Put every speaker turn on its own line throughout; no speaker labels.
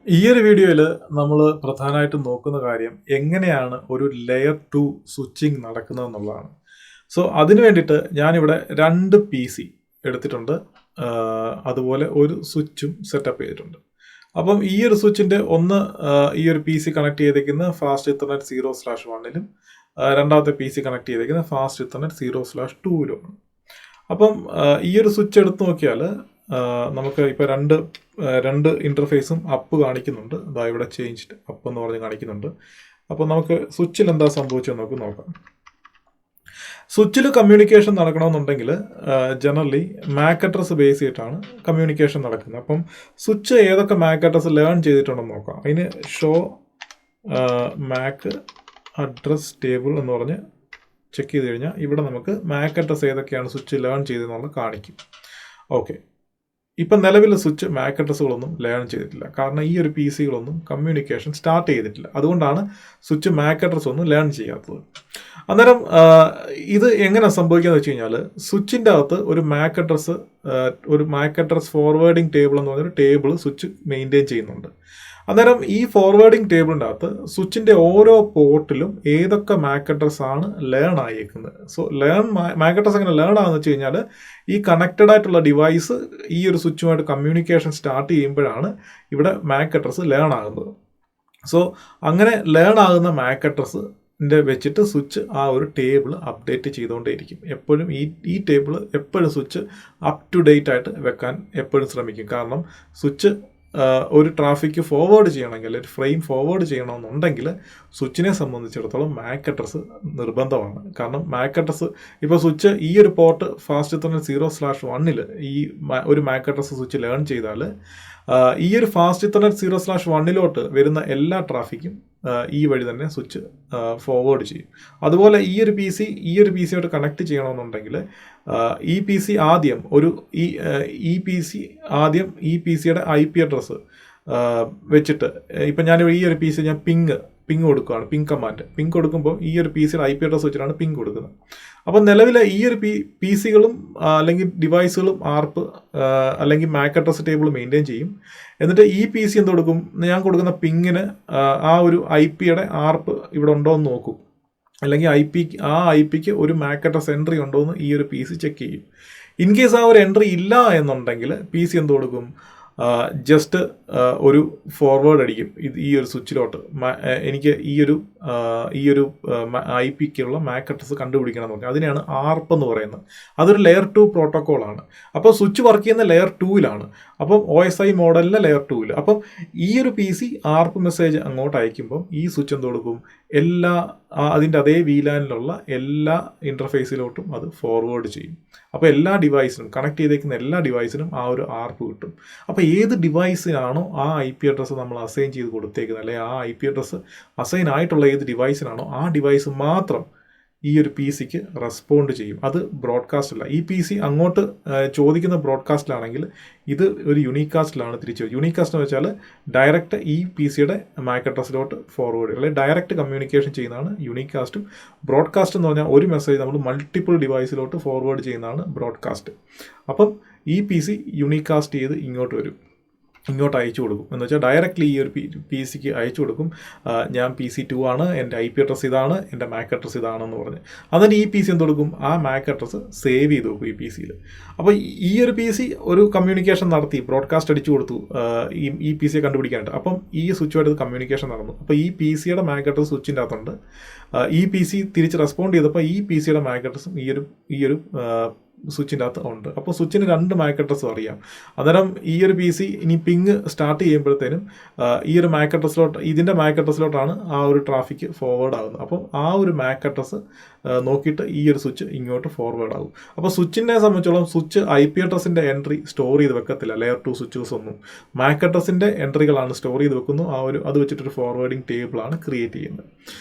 ഈ ഒരു വീഡിയോയിൽ നമ്മൾ പ്രധാനമായിട്ടും നോക്കുന്ന കാര്യം എങ്ങനെയാണ് ഒരു ലെയർ 2 സ്വിച്ചിങ് നടക്കുന്നതെന്നുള്ളതാണ്. സോ അതിന് വേണ്ടിയിട്ട് ഞാനിവിടെ 2 PC എടുത്തിട്ടുണ്ട്. അതുപോലെ ഒരു സ്വിച്ചും സെറ്റപ്പ് ചെയ്തിട്ടുണ്ട്. അപ്പം ഈ ഒരു സ്വിച്ചിൻ്റെ ഈ ഒരു PC കണക്ട് ചെയ്തേക്കുന്ന ഫാസ്റ്റ് ഇത്തർനെറ്റ് 0/1ലും രണ്ടാമത്തെ PC കണക്ട് ചെയ്തേക്കുന്ന ഫാസ്റ്റ് ഇത്തർനെറ്റ് 0/2ലുമാണ്. അപ്പം ഈ ഒരു സ്വിച്ച് എടുത്ത് നോക്കിയാൽ നമുക്ക് ഇപ്പോൾ രണ്ട് ഇൻ്റർഫേസും അപ്പ് കാണിക്കുന്നുണ്ട്. അതാ ഇവിടെ ചേഞ്ച്ഡ് അപ്പ് എന്ന് പറഞ്ഞ് കാണിക്കുന്നുണ്ട്. അപ്പോൾ നമുക്ക് സ്വിച്ചിൽ എന്താ സംഭവിച്ചതെന്ന് നമുക്ക് നോക്കാം. സ്വിച്ചിൽ കമ്മ്യൂണിക്കേഷൻ നടക്കണമെന്നുണ്ടെങ്കിൽ ജനറലി മാക് അഡ്രസ് ബേസ് ചെയ്തിട്ടാണ് കമ്മ്യൂണിക്കേഷൻ നടക്കുന്നത്. അപ്പം സ്വിച്ച് ഏതൊക്കെ മാക് അഡ്രസ് ലേൺ ചെയ്തിട്ടുണ്ടെന്ന് നോക്കാം. അതിന് ഷോ മാക് അഡ്രസ് ടേബിൾ എന്ന് പറഞ്ഞ് ചെക്ക് ചെയ്ത് കഴിഞ്ഞാൽ ഇവിടെ നമുക്ക് മാക് അഡ്രസ് ഏതൊക്കെയാണ് സ്വിച്ച് ലേൺ ചെയ്തതെന്നുള്ളത് കാണിക്കും. ഓക്കെ, ഇപ്പം നിലവിലെ സ്വിച്ച് മാക് അഡ്രസ്സുകളൊന്നും ലേൺ ചെയ്തിട്ടില്ല. കാരണം ഈ ഒരു PCകളൊന്നും കമ്മ്യൂണിക്കേഷൻ സ്റ്റാർട്ട് ചെയ്തിട്ടില്ല. അതുകൊണ്ടാണ് സ്വിച്ച് മാക് അഡ്രസ് ഒന്നും ലേൺ ചെയ്യാത്തത്. അന്നേരം ഇത് എങ്ങനെ സംഭവിക്കുക വെച്ച് കഴിഞ്ഞാൽ സ്വിച്ചിൻ്റെ അകത്ത് ഒരു മാക് അഡ്രസ് ഫോർവേഡിംഗ് ടേബിൾ എന്ന് പറഞ്ഞൊരു ടേബിൾ സ്വിച്ച് മെയിൻറ്റെയിൻ ചെയ്യുന്നുണ്ട്. അന്നേരം ഈ ഫോർവേഡിംഗ് ടേബിളിൻ്റെ അകത്ത് സ്വിച്ചിൻ്റെ ഓരോ പോർട്ടിലും ഏതൊക്കെ മാക് അഡ്രസ് ആണ് ലേൺ ആയേക്കുന്നത്. സോ മാക് അഡ്രസ് എങ്ങനെ ലേൺ ആകുന്ന വെച്ച് കഴിഞ്ഞാൽ ഈ കണക്റ്റഡ് ആയിട്ടുള്ള ഡിവൈസ് ഈ ഒരു സ്വിച്ചുമായിട്ട് കമ്മ്യൂണിക്കേഷൻ സ്റ്റാർട്ട് ചെയ്യുമ്പോഴാണ് ഇവിടെ മാക് അഡ്രസ് ലേൺ ആകുന്നത്. സോ അങ്ങനെ ലേൺ ആകുന്ന മാക് അഡ്രസ് വെച്ചിട്ട് സ്വിച്ച് ആ ഒരു ടേബിൾ അപ്ഡേറ്റ് ചെയ്തുകൊണ്ടേയിരിക്കും. എപ്പോഴും ഈ ടേബിൾ എപ്പോഴും സ്വിച്ച് അപ് ടു ഡേറ്റ് ആയിട്ട് വെക്കാൻ എപ്പോഴും ശ്രമിക്കും. കാരണം സ്വിച്ച് ഒരു ട്രാഫിക് ഫോർവേഡ് ചെയ്യണമെങ്കിൽ ഒരു ഫ്രെയിം ഫോർവേഡ് ചെയ്യണമെന്നുണ്ടെങ്കിൽ സ്വിച്ചിനെ സംബന്ധിച്ചിടത്തോളം മാക് അഡ്രസ് നിർബന്ധമാണ്. കാരണം മാക് അഡ്രസ് ഇപ്പോൾ സ്വിച്ച് ഈ ഒരു പോർട്ട് ഫാസ്റ്റ് ഇത്തർനെറ്റ് 0/1ൽ ഒരു മാക് അഡ്രസ് സ്വിച്ച് ലേൺ ചെയ്താൽ ഈ ഒരു ഫാസ്റ്റ് ഇത്തർനെറ്റ് 0/1ലോട്ട് വരുന്ന എല്ലാ ട്രാഫിക്കും ഈ വഴി തന്നെ സ്വിച്ച് ഫോർവേഡ് ചെയ്യും. അതുപോലെ ഈ ഒരു PCയോട്ട് കണക്ട് ചെയ്യണമെന്നുണ്ടെങ്കിൽ ഈ PCയുടെ IP അഡ്രസ്സ് വെച്ചിട്ട് ഇപ്പം ഞാൻ ഈ ഒരു PC ഞാൻ പിങ് കൊടുക്കുകയാണ്. പിങ് കൊടുക്കുമ്പോൾ ഈ ഒരു PCയുടെ IP അഡ്രസ്സ് വെച്ചിട്ടാണ് പിങ് കൊടുക്കുന്നത്. അപ്പം നിലവിലെ ഈ ഒരു PCകളും അല്ലെങ്കിൽ ഡിവൈസുകളും ആർപ്പ് അല്ലെങ്കിൽ മാക് അഡ്രസ് ടേബിൾ മെയിൻറ്റെയിൻ ചെയ്യും. എന്നിട്ട് ഈ PC എന്ത് കൊടുക്കും, ഞാൻ കൊടുക്കുന്ന പിങ്ങിന് ആ ഒരു IPയുടെ ആർപ്പ് ഇവിടെ ഉണ്ടോ എന്ന് നോക്കും. അല്ലെങ്കിൽ IPക്ക് ഒരു മാക് അഡ്രസ് എൻട്രി ഉണ്ടോ എന്ന് ഈ ഒരു PC ചെക്ക് ചെയ്യും. ഇൻ കേസ് ആ ഒരു എൻട്രി ഇല്ല എന്നുണ്ടെങ്കിൽ PC എന്ത് കൊടുക്കും, ജസ്റ്റ് ഒരു ഫോർവേഡ് അടിക്കും ഈ ഒരു സ്വിച്ചിലോട്ട്. എനിക്ക് ഈ ഒരു IPക്കുള്ള മാക് അഡ്രസ് കണ്ടുപിടിക്കണം എന്ന് പറഞ്ഞാൽ അതിനെയാണ് ആർപ്പ് എന്ന് പറയുന്നത്. അതൊരു ലെയർ 2 പ്രോട്ടോക്കോളാണ്. അപ്പോൾ സ്വിച്ച് വർക്ക് ചെയ്യുന്ന ലെയർ 2ലാണ്. അപ്പം OSI മോഡലിലെ ലെയർ 2ൽ. അപ്പം ഈ ഒരു PC ആർപ്പ് മെസ്സേജ് അങ്ങോട്ട് അയക്കുമ്പം ഈ സ്വിച്ച് എന്ത് കൊടുക്കും, അതിൻ്റെ അതേ VLANലുള്ള എല്ലാ ഇൻ്റർഫേസിലോട്ടും അത് ഫോർവേഡ് ചെയ്യും. അപ്പോൾ എല്ലാ ഡിവൈസിനും കണക്ട് ചെയ്തേക്കുന്ന എല്ലാ ഡിവൈസിനും ആ ഒരു ആർപ്പ് കിട്ടും. അപ്പോൾ ഏത് ഡിവൈസിനാണോ ആ IP അഡ്രസ്സ് നമ്മൾ അസൈൻ ചെയ്ത് കൊടുത്തേക്കുന്നത്, അല്ലെങ്കിൽ ആ IP അഡ്രസ്സ് അസൈൻ ആയിട്ടുള്ള ഏത് ഡിവൈസിനാണോ ആ ഡിവൈസ് മാത്രം ഈ ഒരു PCക്ക് റെസ്പോണ്ട് ചെയ്യും. അത് ബ്രോഡ്കാസ്റ്റല്ല. ഈ PC അങ്ങോട്ട് ചോദിക്കുന്ന ബ്രോഡ്കാസ്റ്റിലാണെങ്കിൽ ഇത് ഒരു യൂണികാസ്റ്റിലാണ് തിരിച്ചു വരും. യൂണികാസ്റ്റ് എന്ന് വെച്ചാൽ ഡയറക്റ്റ് ഈ PCയുടെ മാക് അഡ്രസ്സിലോട്ട് ഫോർവേഡ് അല്ലെങ്കിൽ ഡയറക്റ്റ് കമ്മ്യൂണിക്കേഷൻ ചെയ്യുന്നതാണ് യൂണികാസ്റ്റും. ബ്രോഡ്കാസ്റ്റ് എന്ന് പറഞ്ഞാൽ ഒരു മെസ്സേജ് നമ്മൾ മൾട്ടിപ്പിൾ ഡിവൈസിലോട്ട് ഫോർവേഡ് ചെയ്യുന്നതാണ് ബ്രോഡ്കാസ്റ്റ്. അപ്പം ഈ PC യൂണികാസ്റ്റ് ചെയ്ത് ഇങ്ങോട്ട് അയച്ചു കൊടുക്കും. എന്ന് വെച്ചാൽ ഡയറക്റ്റ്ലി ഈ ഒരു PCക്ക് അയച്ചു കൊടുക്കും, ഞാൻ PC2 ആണ്, എൻ്റെ IP അഡ്രസ്സ് ഇതാണ്, എൻ്റെ മാക് അഡ്രസ്സ് ഇതാണെന്ന് പറഞ്ഞ്. എന്നിട്ട് ഈ PC എന്ത് കൊടുക്കും, ആ മാക് അഡ്രസ്സ് സേവ് ചെയ്ത് വെക്കും ഈ PCയിൽ. അപ്പോൾ ഈ ഒരു PC ഒരു കമ്മ്യൂണിക്കേഷൻ നടത്തി, ബ്രോഡ്കാസ്റ്റ് അടിച്ചു കൊടുത്തു ഈ PCയെ കണ്ടുപിടിക്കാനായിട്ട്. അപ്പം ഈ സ്വിച്ചുമായിട്ട് കമ്മ്യൂണിക്കേഷൻ നടന്നു. അപ്പോൾ ഈ PCയുടെ മാക് അഡ്രസ്സ് സ്വിച്ചിൻ്റെ അകത്തുണ്ട്. ഈ PC തിരിച്ച് റെസ്പോണ്ട് ചെയ്തപ്പോൾ ഈ PCയുടെ മാക് അഡ്രസ്സും ഈ ഒരു സ്വിച്ചിൻ്റെ അകത്ത് ഉണ്ട്. അപ്പോൾ സ്വിച്ചിന് 2 മാക് അഡ്രസ്സും അറിയാം. അന്നേരം ഈ ഒരു PC ഇനി പിങ് സ്റ്റാർട്ട് ചെയ്യുമ്പോഴത്തേനും ഈ ഒരു മാക് അഡ്രസ്സിലോട്ട്, ഇതിൻ്റെ മാക് അഡ്രസ്സിലോട്ടാണ് ആ ഒരു ട്രാഫിക് ഫോർവേഡ് ആകുന്നത്. അപ്പം ആ ഒരു മാക് അഡ്രസ്സ് നോക്കിയിട്ട് ഈ ഒരു സ്വിച്ച് ഇങ്ങോട്ട് ഫോർവേഡ് ആകും. അപ്പോൾ സ്വിച്ചിനെ സംബന്ധിച്ചോളം സ്വിച്ച് IP അഡ്രസ്സിൻ്റെ എൻട്രി സ്റ്റോർ ചെയ്ത് വെക്കത്തില്ല. ലെയർ 2 സ്വിച്ചസ് ഒന്നും മാക് അഡ്രസ്സിൻ്റെ എൻട്രികളാണ് സ്റ്റോർ ചെയ്ത് വെക്കുന്നു. അത് വെച്ചിട്ടൊരു ഫോർവേഡിങ് ടേബിളാണ് ക്രിയേറ്റ് ചെയ്യുന്നത്.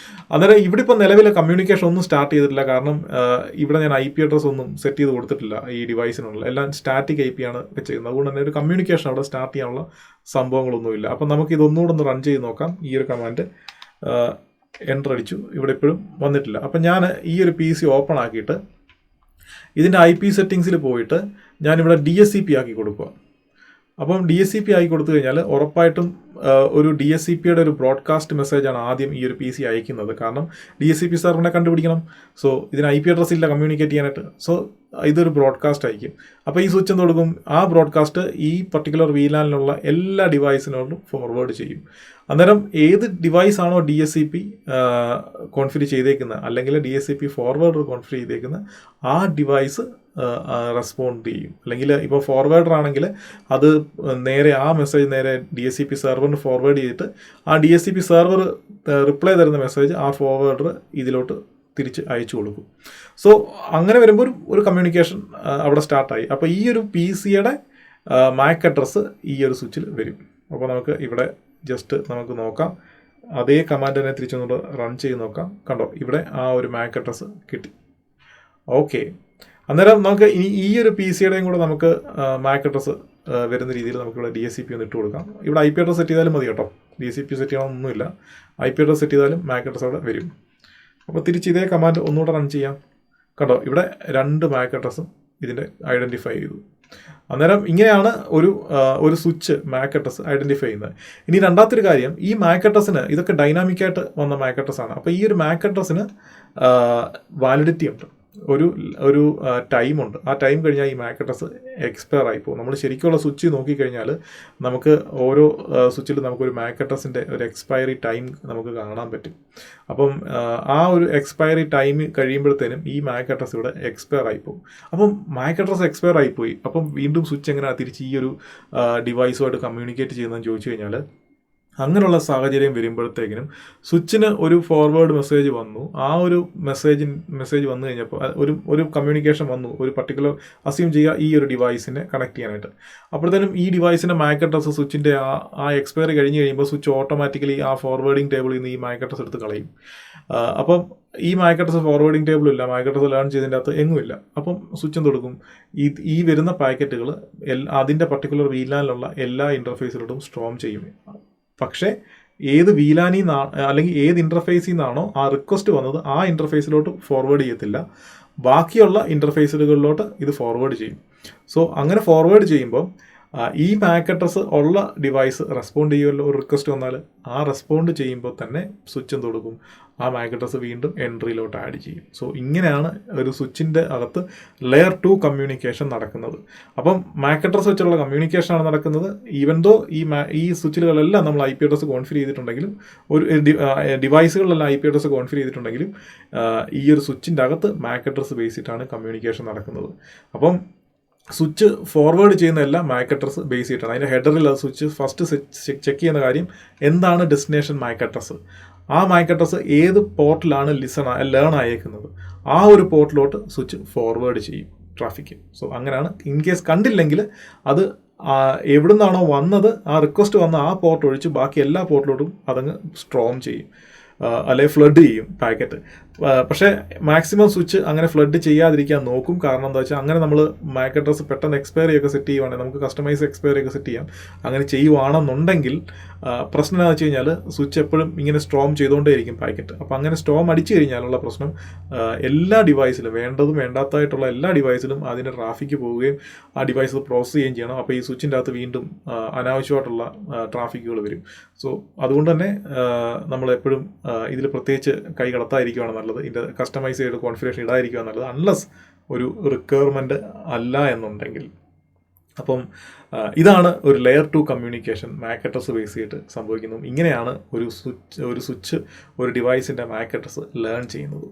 അന്നേരം ഇവിടെ ഇപ്പോൾ നിലവിലെ കമ്മ്യൂണിക്കേഷൻ ഒന്നും സ്റ്റാർട്ട് ചെയ്തിട്ടില്ല. കാരണം ഇവിടെ ഞാൻ IP അഡ്രസ്സ് ഒന്നും സെറ്റ് ചെയ്ത് കൊടുത്തിട്ടില്ല ഈ ഡിവൈസിനുള്ള. എല്ലാം സ്റ്റാറ്റിക് IP ആണ് വെച്ചിരിക്കുന്നത്. അതുകൊണ്ട് തന്നെ ഒരു കമ്മ്യൂണിക്കേഷൻ അവിടെ സ്റ്റാർട്ട് ചെയ്യാനുള്ള സംഭവങ്ങളൊന്നുമില്ല. അപ്പം നമുക്ക് ഇതൊന്നുകൂടെ ഒന്ന് റൺ ചെയ്ത് നോക്കാം. ഈ ഒരു കമാൻഡ് എൻ്റർ അടിച്ചു, ഇവിടെ ഇപ്പോഴും വന്നിട്ടില്ല. അപ്പം ഞാൻ ഈ ഒരു PC ഓപ്പൺ ആക്കിയിട്ട് ഇതിൻ്റെ IP സെറ്റിങ്സിൽ പോയിട്ട് ഞാനിവിടെ DSCP ആക്കി കൊടുക്കുക. അപ്പം DHCP ആയി കൊടുത്തു കഴിഞ്ഞാൽ ഉറപ്പായിട്ടും ഒരു DHCPയുടെ ഒരു ബ്രോഡ്കാസ്റ്റ് മെസ്സേജാണ് ആദ്യം ഈ ഒരു PC അയക്കുന്നത്. കാരണം DHCP സെർവറിനെ കണ്ടുപിടിക്കണം. സോ ഇതിന് IP അഡ്രസ് ഇല്ല കമ്മ്യൂണിക്കേറ്റ് ചെയ്യാനായിട്ട്. സോ ഇതൊരു ബ്രോഡ്കാസ്റ്റ് അയക്കും. അപ്പോൾ ഈ സ്വിച്ച് എന്ത് കൊടുക്കും? ആ ബ്രോഡ്കാസ്റ്റ് ഈ പർട്ടിക്കുലർ VLANലുള്ള എല്ലാ ഡിവൈസിനോടും ഫോർവേഡ് ചെയ്യും. അന്നേരം ഏത് ഡിവൈസാണോ DHCP കോൺഫിഗർ ചെയ്തേക്കുന്നത്, അല്ലെങ്കിൽ DHCP ഫോർവേഡർ കോൺഫിഗർ ചെയ്തേക്കുന്നത്, ആ ഡിവൈസ് റെസ്പോണ്ട് ചെയ്യും. അല്ലെങ്കിൽ ഇപ്പോൾ ഫോർവേഡർ ആണെങ്കിൽ അത് നേരെ ആ മെസ്സേജ് നേരെ DHCP സെർവറിന് ഫോർവേഡ് ചെയ്തിട്ട് ആ DHCP സെർവർ റിപ്ലൈ തരുന്ന മെസ്സേജ് ആ ഫോർവേഡർ ഇതിലോട്ട് തിരിച്ച് അയച്ചു കൊടുക്കും. സോ അങ്ങനെ വരുമ്പോൾ ഒരു കമ്മ്യൂണിക്കേഷൻ അവിടെ സ്റ്റാർട്ടായി. അപ്പോൾ ഈ ഒരു PCയുടെ MAC അഡ്രസ്സ് ഈ ഒരു സ്വിച്ചിൽ വരും. അപ്പോൾ നമുക്ക് ഇവിടെ ജസ്റ്റ് നമുക്ക് നോക്കാം. അതേ കമാൻഡ് തന്നെ തിരിച്ചൊന്നുകൂടെ റൺ ചെയ്ത് നോക്കാം. കണ്ടോ, ഇവിടെ ആ ഒരു MAC അഡ്രസ്സ് കിട്ടി. ഓക്കെ, അന്നേരം നമുക്ക് ഇനി ഈ ഒരു PCയുടെയും കൂടെ നമുക്ക് MAC അഡ്രസ്സ് വരുന്ന രീതിയിൽ നമുക്കിവിടെ DHCP ഒന്ന് ഇട്ട് കൊടുക്കാം. ഇവിടെ IP അഡ്രസ് സെറ്റ് ചെയ്താലും മതി കേട്ടോ. DHCP സെറ്റ് ചെയ്യണമെന്നൊന്നുമില്ല. IP അഡ്രസ് സെറ്റ് ചെയ്താലും MAC അഡ്രസ് അവിടെ വരും. അപ്പോൾ തിരിച്ച് ഇതേ കമാൻഡ് ഒന്നുകൂടെ റൺ ചെയ്യാം. കണ്ടോ, ഇവിടെ 2 MAC അഡ്രസ്സും ഇതിൻ്റെ ഐഡൻറ്റിഫൈ ചെയ്തു. അന്നേരം ഇങ്ങനെയാണ് ഒരു സ്വിച്ച് MAC അഡ്രസ് ഐഡൻറ്റിഫൈ ചെയ്യുന്നത്. ഇനി രണ്ടാമത്തെ കാര്യം, ഈ MAC അഡ്രസ്സിന് ഇതൊക്കെ ഡൈനാമിക്കായിട്ട് വന്ന MAC അഡ്രസ്സാണ്. അപ്പോൾ ഈ ഒരു MAC അഡ്രസ്സിന് വാലിഡിറ്റി ഉണ്ട്, ഒരു ടൈമുണ്ട്. ആ ടൈം കഴിഞ്ഞാൽ ഈ MAC അഡ്രസ് എക്സ്പയർ ആയിപ്പോൾ. നമ്മൾ ശരിക്കുള്ള സ്വിച്ച് നോക്കിക്കഴിഞ്ഞാൽ നമുക്ക് ഓരോ സ്വിച്ചിലും നമുക്കൊരു MAC അഡ്രസ്സിൻ്റെ ഒരു എക്സ്പയറി ടൈം നമുക്ക് കാണാൻ പറ്റും. അപ്പം ആ ഒരു എക്സ്പയറി ടൈം കഴിയുമ്പോഴത്തേനും ഈ MAC അഡ്രസ് ഇവിടെ എക്സ്പയർ ആയിപ്പോകും. അപ്പം MAC അഡ്രസ് എക്സ്പയർ ആയിപ്പോയി. അപ്പം വീണ്ടും സ്വിച്ച് എങ്ങനെയാണ് തിരിച്ച് ഈ ഒരു ഡിവൈസുമായിട്ട് കമ്മ്യൂണിക്കേറ്റ് ചെയ്യുന്നതെന്ന് ചോദിച്ചു കഴിഞ്ഞാൽ, അങ്ങനെയുള്ള സാഹചര്യം വരുമ്പോഴത്തേക്കിനും സ്വിച്ചിന് ഒരു ഫോർവേഡ് മെസ്സേജ് വന്നു. ആ ഒരു മെസ്സേജ് വന്നു കഴിഞ്ഞപ്പോൾ ഒരു കമ്മ്യൂണിക്കേഷൻ വന്നു, ഒരു പർട്ടിക്കുലർ അസ്യൂം ചെയ്യുക ഈ ഒരു ഡിവൈസിനെ കണക്ട് ചെയ്യാനായിട്ട്. അപ്പോഴത്തേനും ഈ ഡിവൈസിൻ്റെ MAC അഡ്രസ് സ്വിച്ചിൻ്റെ ആ എക്സ്പയറി കഴിഞ്ഞ് കഴിയുമ്പോൾ സ്വിച്ച് ഓട്ടോമാറ്റിക്കലി ആ ഫോർവേഡിംഗ് ടേബിളിൽ നിന്ന് ഈ MAC അഡ്രസ് എടുത്ത് കളയും. അപ്പം ഈ MAC അഡ്രസ് ഫോർവേഡിംഗ് ടേബിളില്ല, MAC അഡ്രസ് ലേൺ ചെയ്തതിൻ്റെ അകത്ത് എങ്ങുമില്ല. അപ്പം സ്വിച്ച് എന്ത് കൊടുക്കും? ഈ വരുന്ന പാക്കറ്റുകൾ അതിൻ്റെ പർട്ടിക്കുലർ VLANലുള്ള എല്ലാ ഇൻ്റർഫേസിലോട്ടും സ്ട്രോം ചെയ്യും. പക്ഷേ ഏത് VLANിൽ നിന്നാണ് അല്ലെങ്കിൽ ഏത് ഇൻ്റർഫേസിൽ നിന്നാണോ ആ റിക്വസ്റ്റ് വന്നത് ആ ഇൻ്റർഫേസിലോട്ട് ഫോർവേഡ് ചെയ്യത്തില്ല, ബാക്കിയുള്ള ഇൻ്റർഫേസുകളിലോട്ട് ഇത് ഫോർവേഡ് ചെയ്യും. സോ അങ്ങനെ ഫോർവേഡ് ചെയ്യുമ്പോൾ ഈ MAC അഡ്രസ് ഉള്ള ഡിവൈസ് റെസ്പോണ്ട് ചെയ്യുമല്ലോ. ഒരു റിക്വസ്റ്റ് വന്നാൽ ആ റെസ്പോണ്ട് ചെയ്യുമ്പോൾ തന്നെ സ്വിച്ച് എന്ത് കൊടുക്കും? ആ MAC അഡ്രസ് വീണ്ടും എൻട്രിയിലോട്ട് ആഡ് ചെയ്യും. സോ ഇങ്ങനെയാണ് ഒരു സ്വിച്ചിൻ്റെ അകത്ത് ലെയർ 2 കമ്മ്യൂണിക്കേഷൻ നടക്കുന്നത്. അപ്പം MAC അഡ്രസ് വെച്ചുള്ള കമ്മ്യൂണിക്കേഷനാണ് നടക്കുന്നത്. ഈവൻ ദോ ഈ സ്വിച്ചിലുകളെല്ലാം നമ്മൾ IP അഡ്രസ് കോൺഫിഗർ ചെയ്തിട്ടുണ്ടെങ്കിലും, ഒരു ഡിവൈസുകളിലെല്ലാം IP അഡ്രസ് കോൺഫിഗർ ചെയ്തിട്ടുണ്ടെങ്കിലും, ഈ ഒരു സ്വിച്ചിൻ്റെ അകത്ത് MAC അഡ്രസ് ബേസ് ചെയ്തിട്ടാണ് കമ്മ്യൂണിക്കേഷൻ നടക്കുന്നത്. അപ്പം സ്വിച്ച് ഫോർവേഡ് ചെയ്യുന്ന എല്ലാം MAC അഡ്രസ് ബേസ് ചെയ്തിട്ടാണ്. അതിൻ്റെ ഹെഡറിൽ സ്വിച്ച് ഫസ്റ്റ് ചെക്ക് ചെയ്യുന്ന കാര്യം എന്താണ് ഡെസ്റ്റിനേഷൻ MAC അഡ്രസ്. ആ MAC അഡ്രസ് ഏത് പോർട്ടിലാണ് ലേൺ അയക്കുന്നത്, ആ ഒരു പോർട്ടിലോട്ട് സ്വിച്ച് ഫോർവേഡ് ചെയ്യും ട്രാഫിക്ക്. സോ അങ്ങനെയാണ്. ഇൻ കേസ് കണ്ടില്ലെങ്കിൽ അത് എവിടെ നിന്നാണോ വന്നത്, ആ റിക്വസ്റ്റ് വന്ന ആ പോർട്ട് ഒഴിച്ച് ബാക്കി എല്ലാ പോർട്ടിലോട്ടും അതങ്ങ് സ്ട്രോം ചെയ്യും, അല്ലെങ്കിൽ ഫ്ലഡ് ചെയ്യും പാക്കറ്റ്. പക്ഷേ മാക്സിമം സ്വിച്ച് അങ്ങനെ ഫ്ലഡ് ചെയ്യാതിരിക്കാൻ നോക്കും. കാരണം എന്താ വെച്ചാൽ അങ്ങനെ നമ്മൾ MAC അഡ്രസ് പെട്ടെന്ന് എക്സ്പയറി ഒക്കെ സെറ്റ് ചെയ്യുവാണെങ്കിൽ നമുക്ക് കസ്റ്റമൈസ് എക്സ്പയറി ഒക്കെ സെറ്റ് ചെയ്യാം. അങ്ങനെ ചെയ്യുവാണെന്നുണ്ടെങ്കിൽ പ്രശ്നം എന്താണെന്ന് വെച്ച് കഴിഞ്ഞാൽ സ്വിച്ച് എപ്പോഴും ഇങ്ങനെ സ്ട്രോം ചെയ്തുകൊണ്ടേയിരിക്കും പാക്കറ്റ്. അപ്പോൾ അങ്ങനെ സ്ട്രോം അടിച്ചു കഴിഞ്ഞാലുള്ള പ്രശ്നം എല്ലാ ഡിവൈസിലും, വേണ്ടതും വേണ്ടാത്തതായിട്ടുള്ള എല്ലാ ഡിവൈസിലും അതിൻ്റെ ട്രാഫിക്ക് പോവുകയും ആ ഡിവൈസ് പ്രോസസ് ചെയ്യുകയും ചെയ്യണം. അപ്പോൾ ഈ സ്വിച്ചിൻ്റെ അകത്ത് വീണ്ടും അനാവശ്യമായിട്ടുള്ള ട്രാഫിക്കുകൾ വരും. സോ അതുകൊണ്ട് തന്നെ നമ്മളെപ്പോഴും ഇതിൽ പ്രത്യേകിച്ച് കൈ കടത്താതിരിക്കുകയാണ് നല്ലത്. ഇതിൻ്റെ കസ്റ്റമൈസ് ചെയ്ത് കോൺഫിഗറേഷൻ ഇടാതിരിക്കുക നല്ലത്, അൺലെസ് ഒരു റിക്വയർമെൻറ്റ് അല്ല എന്നുണ്ടെങ്കിൽ. അപ്പം ഇതാണ് ഒരു layer 2 communication MAC address base ചെയ്തിട്ട് സംഭവിക്കുന്നു. ഇങ്ങനെയാണ് ഒരു സ്വിച്ച് ഒരു ഡിവൈസിൻ്റെ MAC അഡ്രസ് ലേൺ ചെയ്യുന്നത്.